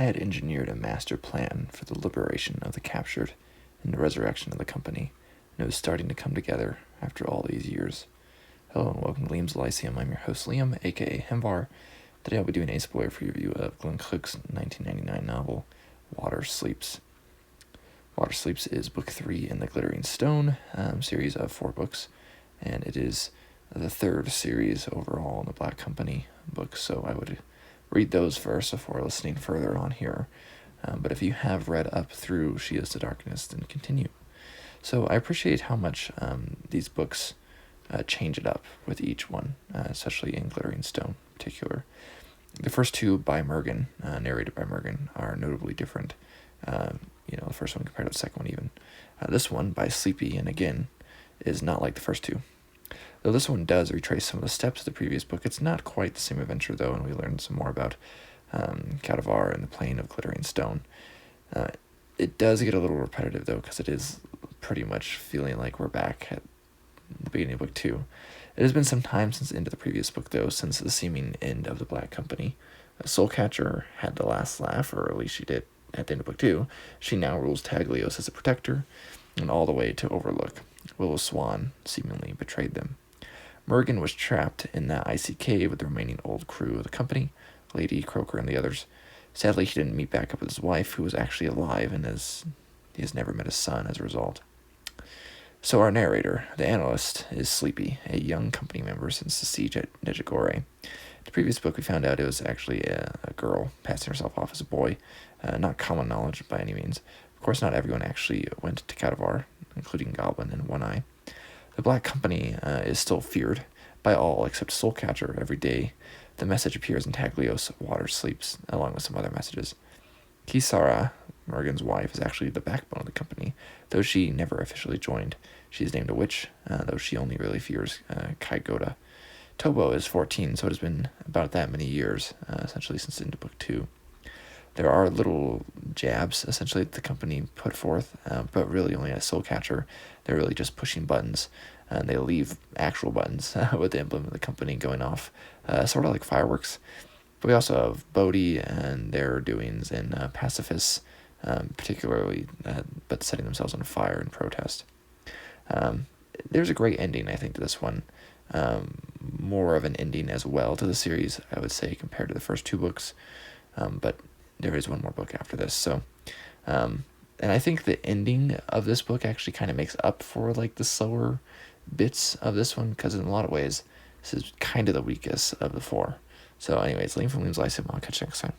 I had engineered a master plan for the liberation of the captured and the resurrection of the company, and it was starting to come together after all these years. Hello and welcome to Liam's Lyceum. I'm your host Liam, aka Hemvar. Today I'll be doing a spoiler-free review of Glen 1999 novel, Water Sleeps. Water Sleeps is book 3 in the Glittering Stone series of 4 books, and it is the third series overall in the Black Company books, so I would read those first before listening further on here. But if you have read up through She is the Darkness, then continue. So I appreciate how much these books change it up with each one, especially in Glittering Stone in particular. The first two by Mergen, narrated by Mergen, are notably different. The first one compared to the second one even. This one, by Sleepy, and again, is not like the first two. Though this one does retrace some of the steps of the previous book, it's not quite the same adventure, though, and we learn some more about Kadavar and the Plain of Glittering Stone. It does get a little repetitive, though, because it is pretty much feeling like we're back at the beginning of book 2. It has been some time since the end of the previous book, though, since the seeming end of the Black Company. Soulcatcher had the last laugh, or at least she did at the end of book 2. She now rules Taglios as a protector, and all the way to Overlook. Willow Swan seemingly betrayed them. Mergen was trapped in that icy cave with the remaining old crew of the company, Lady, Croaker, and the others. Sadly, he didn't meet back up with his wife, who was actually alive, and he has never met his son as a result. So our narrator, the analyst, is Sleepy, a young company member since the siege at Nejigore. In the previous book, we found out it was actually a girl passing herself off as a boy. Not common knowledge by any means. Of course, not everyone actually went to Kadavar, including Goblin and One Eye. The Black Company is still feared by all except Soulcatcher. Every day, the message appears in Taglios, Water Sleeps, along with some other messages. Kisara, Mergen's wife, is actually the backbone of the company, though she never officially joined. She is named a witch, though she only really fears Kaigoda. Tobo is 14, so it has been about that many years, essentially since the end of book 2. There are little jabs, essentially, that the company put forth, but really only as Soulcatcher. They're really just pushing buttons, and they leave actual buttons with the emblem of the company going off, sort of like fireworks. But we also have Bodhi and their doings in pacifists, particularly, but setting themselves on fire in protest. There's a great ending, I think, to this one. More of an ending as well to the series, I would say, compared to the first 2 books. But there is one more book after this. So, and I think the ending of this book actually kind of makes up for like the slower bits of this one, because in a lot of ways, this is kind of the weakest of the 4. So anyways, Liam from Liam's Lyceum. I'll catch you next time.